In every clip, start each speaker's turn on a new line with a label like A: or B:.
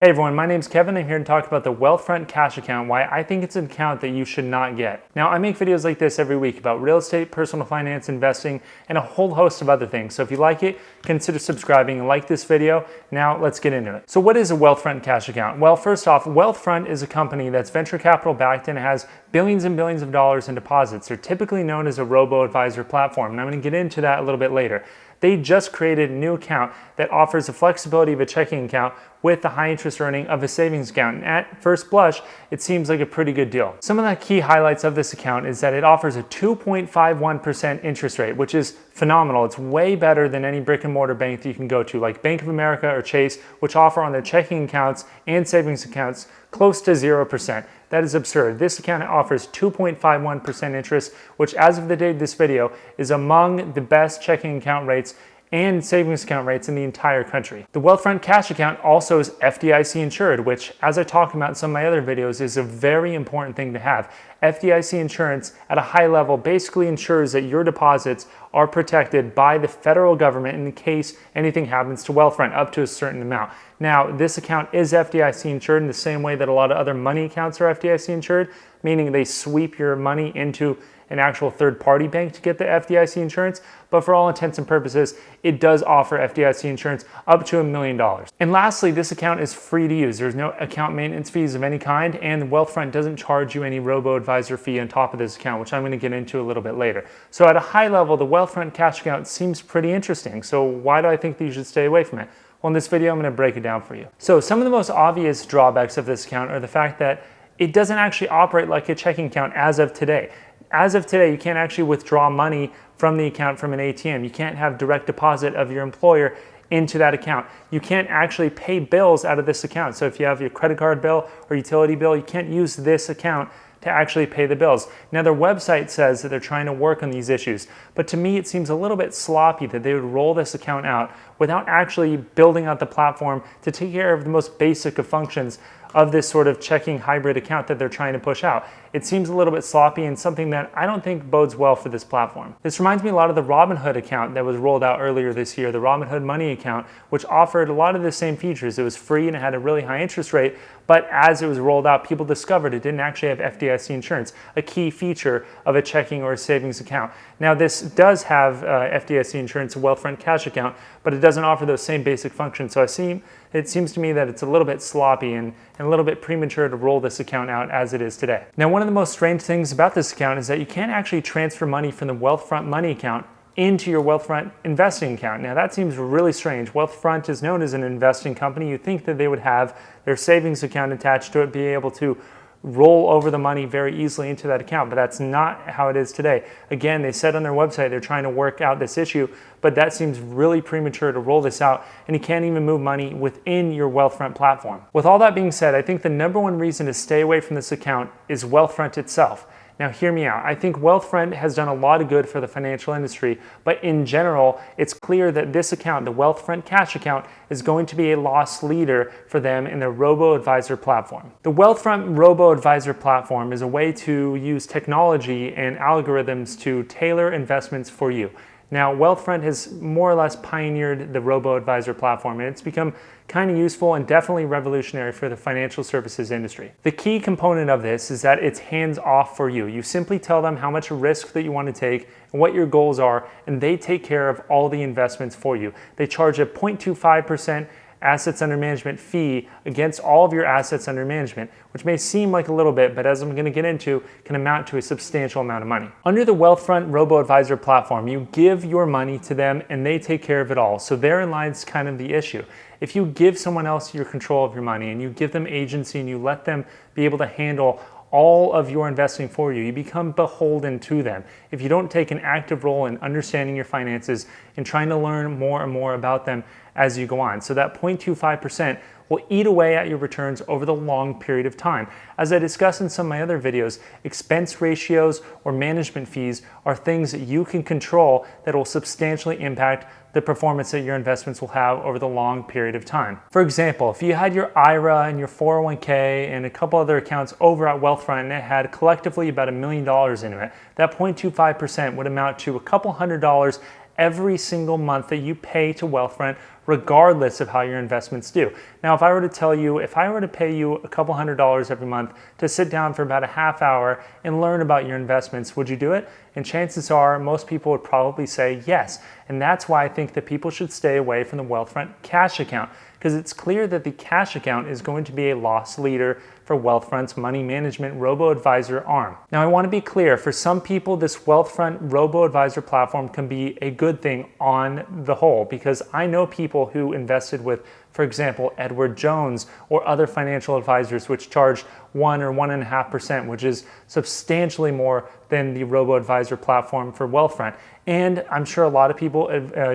A: Hey everyone, my name's Kevin. I'm here to talk about the Wealthfront Cash Account, why I think it's an account that you should not get. Now, I make videos like this every week about real estate, personal finance, investing, and a whole host of other things. So if you like it, consider subscribing and like this video. Now, let's get into it. So what is a Wealthfront Cash Account? Well, first off, Wealthfront is a company that's venture capital backed and has billions and billions of dollars in deposits. They're typically known as a robo-advisor platform, and I'm going to get into that a little bit later. They just created a new account that offers the flexibility of a checking account with the high interest earning of a savings account. And at first blush, it seems like a pretty good deal. Some of the key highlights of this account is that it offers a 2.51% interest rate, which is phenomenal. It's way better than any brick and mortar bank that you can go to, like Bank of America or Chase, which offer on their checking accounts and savings accounts close to 0%. That is absurd. This account offers 2.51% interest, which as of the date of this video is among the best checking account rates and savings account rates in the entire country. The Wealthfront Cash Account also is FDIC insured, which, as I talk about in some of my other videos, is a very important thing to have. FDIC insurance at a high level basically ensures that your deposits are protected by the federal government in case anything happens to Wealthfront up to a certain amount. Now, this account is FDIC insured in the same way that a lot of other money accounts are FDIC insured, meaning they sweep your money into an actual third-party bank to get the FDIC insurance, but for all intents and purposes, it does offer FDIC insurance up to $1 million. And lastly, this account is free to use. There's no account maintenance fees of any kind, and Wealthfront doesn't charge you any robo-advisor fee on top of this account, which I'm going to get into a little bit later. So at a high level, the Wealthfront Cash Account seems pretty interesting. So why do I think that you should stay away from it? Well, in this video, I'm going to break it down for you. So some of the most obvious drawbacks of this account are the fact that it doesn't actually operate like a checking account as of today. As of today, you can't actually withdraw money from the account from an ATM. You can't have direct deposit of your employer into that account. You can't actually pay bills out of this account. So if you have your credit card bill or utility bill, you can't use this account to actually pay the bills. Now, their website says that they're trying to work on these issues, but to me, it seems a little bit sloppy that they would roll this account out without actually building out the platform to take care of the most basic of functions of this sort of checking hybrid account that they're trying to push out. It seems a little bit sloppy and something that I don't think bodes well for this platform. This reminds me a lot of the Robinhood account that was rolled out earlier this year, the Robinhood Money account, which offered a lot of the same features. It was free and it had a really high interest rate, but as it was rolled out, people discovered it didn't actually have FDIC insurance, a key feature of a checking or a savings account. Now, this does have FDIC insurance, a Wealthfront Cash Account, but it doesn't offer those same basic functions. So it seems to me that it's a little bit sloppy and a little bit premature to roll this account out as it is today. Now, one of the most strange things about this account is that you can't actually transfer money from the Wealthfront Money account into your Wealthfront investing account. Now, that seems really strange. Wealthfront is known as an investing company. You'd think that they would have their savings account attached to it, be able to roll over the money very easily into that account, but that's not how it is today. Again, they said on their website they're trying to work out this issue, but that seems really premature to roll this out, and you can't even move money within your Wealthfront platform. With all that being said, I think the number one reason to stay away from this account is Wealthfront itself. Now, hear me out. I think Wealthfront has done a lot of good for the financial industry, but in general, it's clear that this account, the Wealthfront Cash Account, is going to be a loss leader for them in their robo-advisor platform. The Wealthfront robo-advisor platform is a way to use technology and algorithms to tailor investments for you. Now, Wealthfront has more or less pioneered the robo-advisor platform, and it's become kind of useful and definitely revolutionary for the financial services industry. The key component of this is that it's hands-off for you. You simply tell them how much risk that you want to take and what your goals are, and they take care of all the investments for you. They charge a 0.25% assets under management fee against all of your assets under management, which may seem like a little bit, but as I'm going to get into, can amount to a substantial amount of money. Under the Wealthfront robo-advisor platform, you give your money to them and they take care of it all. So therein lies kind of the issue. If you give someone else your control of your money and you give them agency and you let them be able to handle all of your investing for you, you become beholden to them. If you don't take an active role in understanding your finances and trying to learn more and more about them as you go on. So that 0.25% will eat away at your returns over the long period of time. As I discussed in some of my other videos, expense ratios or management fees are things that you can control that will substantially impact the performance that your investments will have over the long period of time. For example, if you had your IRA and your 401k and a couple other accounts over at Wealthfront and it had collectively about $1 million into it, that 0.25% would amount to a couple $100 every single month that you pay to Wealthfront, regardless of how your investments do. Now, if I were to pay you a couple $100s every month to sit down for about a half hour and learn about your investments, would you do it? And chances are most people would probably say yes. And that's why I think that people should stay away from the Wealthfront Cash Account, because it's clear that the cash account is going to be a loss leader for Wealthfront's money management robo-advisor arm. Now, I want to be clear, for some people, this Wealthfront robo-advisor platform can be a good thing on the whole, because I know people who invested with, for example, Edward Jones or other financial advisors, which charge 1 or 1.5%, which is substantially more than the robo-advisor platform for Wealthfront. And I'm sure a lot of people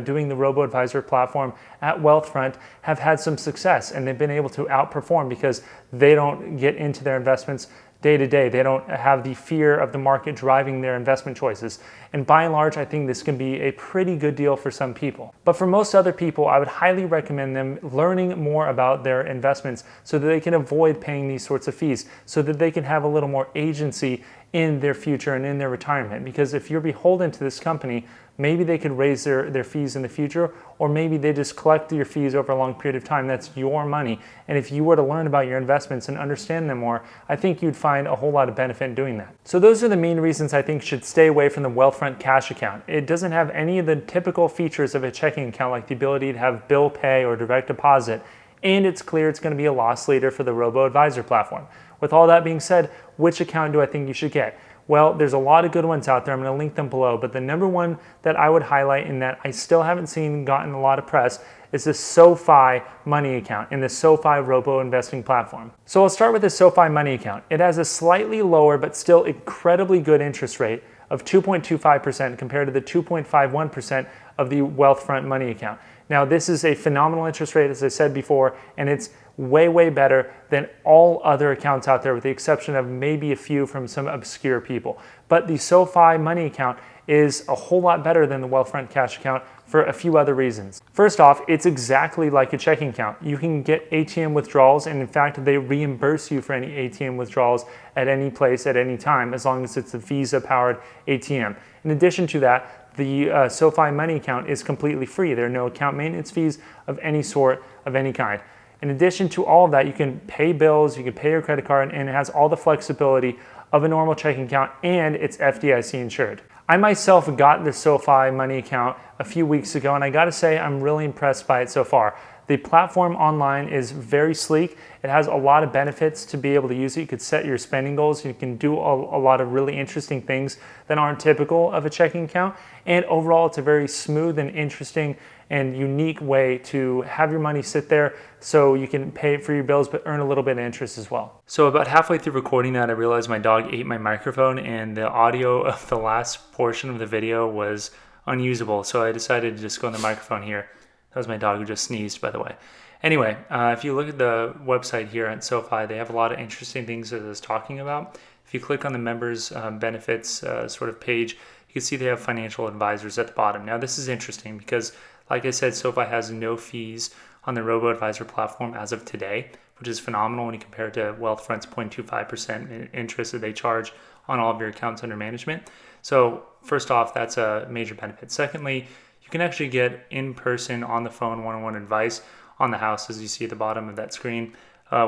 A: doing the robo-advisor platform at Wealthfront have had some success, and they've been able to outperform because they don't get into their investments day to day. They don't have the fear of the market driving their investment choices. And by and large, I think this can be a pretty good deal for some people. But for most other people, I would highly recommend them learning more about their investments so that they can avoid paying these sorts of fees, so that they can have a little more agency in their future and in their retirement. Because if you're beholden to this company, maybe they could raise their fees in the future, or maybe they just collect your fees over a long period of time. That's your money. And if you were to learn about your investments and understand them more, I think you'd find a whole lot of benefit in doing that. So those are the main reasons I think you should stay away from the Wealthfront Cash Account. It doesn't have any of the typical features of a checking account, like the ability to have bill pay or direct deposit. And it's clear it's going to be a loss leader for the robo-advisor platform. With all that being said, which account do I think you should get? Well, there's a lot of good ones out there. I'm going to link them below. But the number one that I would highlight, and that I still haven't seen gotten a lot of press, is the SoFi Money account in the SoFi robo investing platform. So I'll start with the SoFi Money account. It has a slightly lower but still incredibly good interest rate of 2.25% compared to the 2.51% of the Wealthfront Money account. Now, this is a phenomenal interest rate, as I said before, and it's way, way better than all other accounts out there, with the exception of maybe a few from some obscure people. But the SoFi Money account is a whole lot better than the Wealthfront Cash account for a few other reasons. First off, it's exactly like a checking account. You can get ATM withdrawals, and in fact, they reimburse you for any ATM withdrawals at any place at any time, as long as it's a Visa-powered ATM. In addition to that, the SoFi Money account is completely free. There are no account maintenance fees of any sort, of any kind. In addition to all of that, you can pay bills, you can pay your credit card, and it has all the flexibility of a normal checking account, and it's FDIC insured. I myself got the SoFi Money account a few weeks ago, and I gotta say I'm really impressed by it so far. The platform online is very sleek. It has a lot of benefits to be able to use it. You could set your spending goals. You can do a lot of really interesting things that aren't typical of a checking account. And overall, it's a very smooth and interesting and unique way to have your money sit there so you can pay for your bills but earn a little bit of interest as well. So about halfway through recording that, I realized my dog ate my microphone, and the audio of the last portion of the video was unusable. So I decided to just go on the microphone here. That was my dog who just sneezed, by the way. Anyway, if you look at the website here at SoFi, they have a lot of interesting things that it's talking about. If you click on the members benefits sort of page, you can see they have financial advisors at the bottom. Now, this is interesting because, like I said, SoFi has no fees on the robo-advisor platform as of today, which is phenomenal when you compare it to Wealthfront's 0.25% interest that they charge on all of your accounts under management. So first off, that's a major benefit. Secondly, you can actually get in-person, on the phone, one-on-one advice on the house, as you see at the bottom of that screen,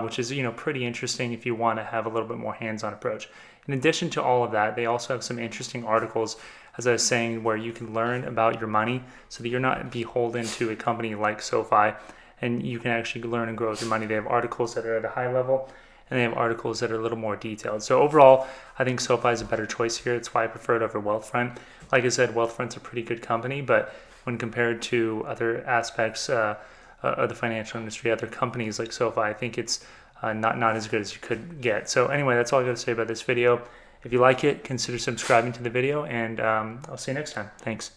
A: which is pretty interesting if you want to have a little bit more hands-on approach. In addition to all of that, they also have some interesting articles, as I was saying, where you can learn about your money so that you're not beholden to a company like SoFi, and you can actually learn and grow with your money. They have articles that are at a high level, and they have articles that are a little more detailed. So overall, I think SoFi is a better choice here. That's why I prefer it over Wealthfront. Like I said, Wealthfront's a pretty good company, but when compared to other aspects of the financial industry, other companies like SoFi, I think it's not as good as you could get. So anyway, that's all I got to say about this video. If you like it, consider subscribing to the video, and I'll see you next time. Thanks.